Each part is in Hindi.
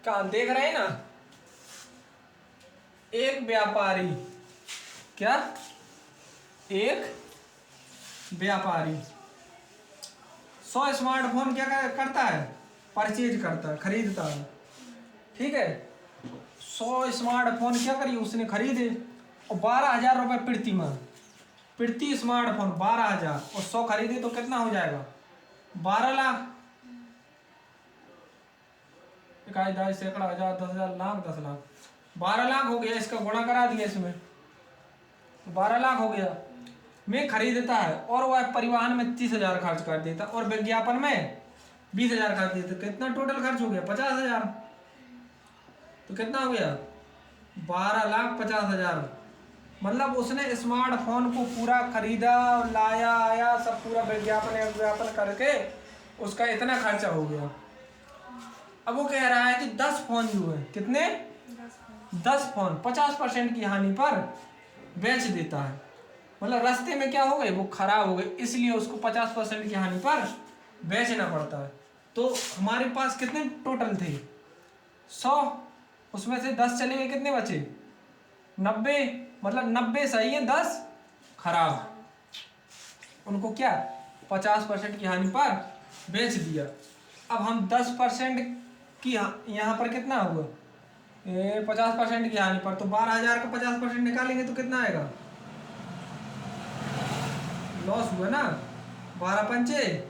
कहाँ देख रहे हैं ना, एक व्यापारी, क्या, एक व्यापारी 100 स्मार्टफोन क्या करता है, परचेज करता है, खरीदता है। ठीक है, 100 स्मार्टफोन क्या करिए उसने खरीदे, और 12,000 रुपये प्रति स्मार्टफोन 12,000, और 100 खरीदे तो कितना हो जाएगा, 12 लाख। इकाई, दहाई, सैकड़ा, हजार, 10,000, लाख, 10 लाख, 12 लाख हो गया। इसका गुणा करा दिया इसमें, 12 लाख हो गया। में खरीदता है और वह परिवहन में 30,000 खर्च कर देता, और विज्ञापन में 20,000 खर्च देता। कितना टोटल खर्च हो गया, 50,000। तो कितना हो गया, 12,50,000। मतलब उसने स्मार्टफोन को पूरा खरीदा, लाया आया, सब पूरा विज्ञापन करके उसका इतना खर्चा हो गया। अब वो कह रहा है कि 10 फोन जो है, कितने, 10 फोन 50% की हानि पर बेच देता है। मतलब रास्ते में क्या हो गए, वो खराब हो गए, इसलिए उसको 50% की हानि पर बेचना पड़ता है। तो हमारे पास कितने टोटल थे, 100, उसमें से 10 चले गए, कितने बचे, 90। मतलब 90 सही है, 10 खराब। उनको क्या 50% की हानि पर बेच दिया। अब हम 10% की यहाँ पर कितना हुआ, 50% की हानि पर, तो 12,000 का 50% निकालेंगे तो कितना आएगा, लॉस हुआ ना, 12 पंचे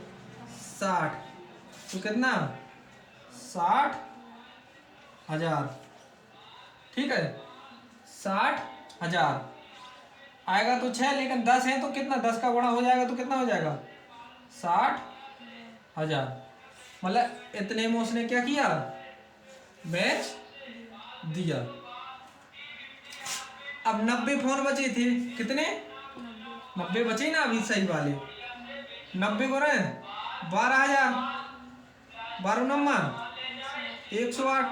60, तो कितना 60,000। ठीक है, 60,000 आएगा तो 6, लेकिन 10 है तो कितना, 10 का गुणा हो जाएगा तो कितना हो जाएगा, 60,000। मतलब इतने में उसने क्या किया, बेच दिया। अब 90 फोन बचे थे, कितने, 90 बचे ना अभी सही वाले, 90 को रहे 12,000, 12 108,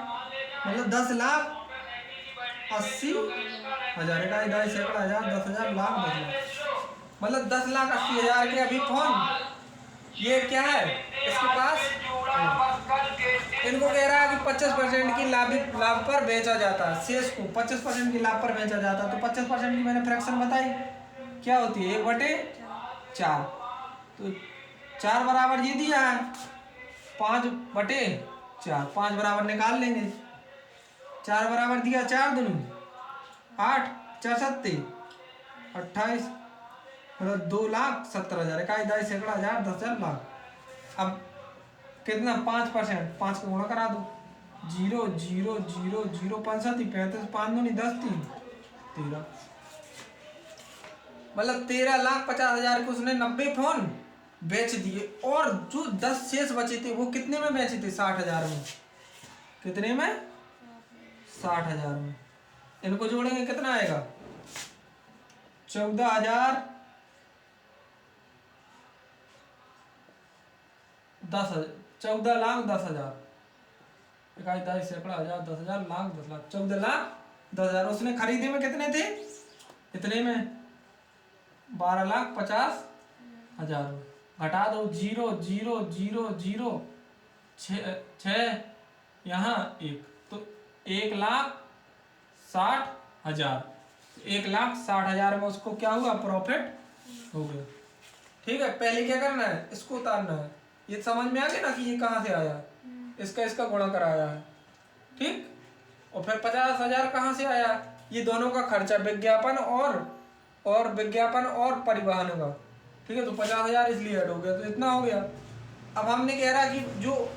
मतलब 10,80,000 का, इधर सैकड़ा, हजार, 10,000, लाख, 10 लाख, मतलब 10,80,000 के अभी फोन ये क्या है इसके पास। इनको कह रहा है कि 25% की लाभ पर बेचा जाता है, शेष को 25% की लाभ पर बेचा जाता है। तो 25% की मैंने फ्रैक्शन बताई क्या होती है, 1/4। तो 4 बराबर ये दिया है, 5/4, 5 बराबर निकाल लेंगे। 4 बराबर दिया, 4 दूनी 8, 4 सत्ते 28, मतलब 2,70,000 का, इधर सैकड़ा, हजार, 10,000, लाख। अब कितना, 5%, 5 का गुणा करा दो, 0 0 0 0 5 7 35, 5 दूनी 10, 3 13, मतलब 13,50,000 को उसने 90 फोन बेच दिए। और जो 10 शेष बचे थे वो कितने में बेचे थे, 60,000 में। कितने में, 60,000 में। इनको जोड़ेंगे कितना आएगा, 14,000, 10,000, 14,10,000, इकाई, दहाई, सैकड़ा, हजार, 10,000, लाख, 10 लाख, 14,10,000। उसने खरीदे में कितने थे, इतने में 12,50,000 में। घटा दो, 0 0 0 0 6 यहाँ 1, तो 1,60,000। 1,60,000 में उसको क्या हुआ, प्रॉफिट हो गया। ठीक है, पहले क्या करना है, इसको उतारना है। ये समझ में आ गया ना कि ये कहाँ से आया, इसका गुणा कराया है। ठीक, और फिर 50,000 कहाँ से आया, ये दोनों का खर्चा, विज्ञापन और विज्ञापन और परिवहन का। ठीक है, तो 50,000 इसलिए ऐड हो गया, तो इतना हो गया। अब हमने कह रहा कि जो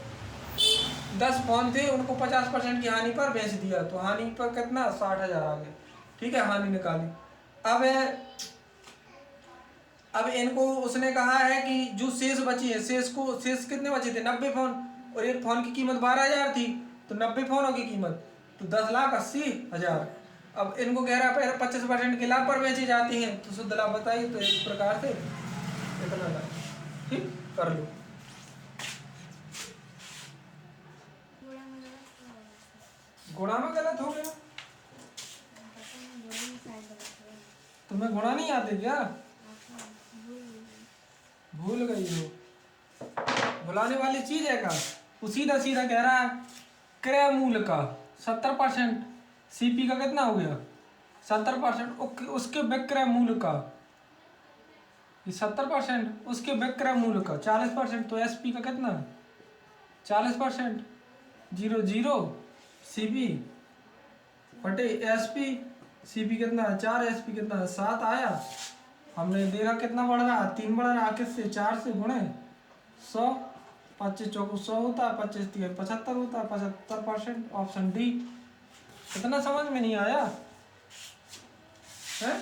10 फोन थे उनको 50% की हानि पर बेच दिया, तो हानि पर कितना, 60,000 आ गया। ठीक है, हानि निकाली। अब इनको उसने कहा है कि जो शेष बची है, शेष कितने बचे थे, 90 फोन, और एक फोन की कीमत 12,000 थी, तो 90 फोनों की कीमत तो 10,80,000। अब इनको कह रहा है 25% के लाभ पर बेची जाती हैं, तो शुद्ध लाभ बताइए। तो इस प्रकार से इतना लाभ, ठीक कर लो। गुणा में गलत हो गया, तुम्हें गुणा नहीं आते क्या, भूल गई हो, भुलाने वाली चीज है का। वो सीधा सीधा कह रहा है क्रय मूल्य का 70%, सीपी का कितना हो गया 70%, उसके विक्रय मूल्य का 70%, उसके विक्रय मूल्य का 40%, तो एसपी का कितना 40%, 0 सीपी बटे एसपी, सीपी कितना 4, एसपी कितना 7 आया। हमने देखा कितना बढ़ रहा 3 बढ़ रहा, किससे 4 से गुणे 100, 25 चौको 100 होता है, 25 3 75 होता है, 75%, ऑप्शन डी। इतना समझ में नहीं आया है।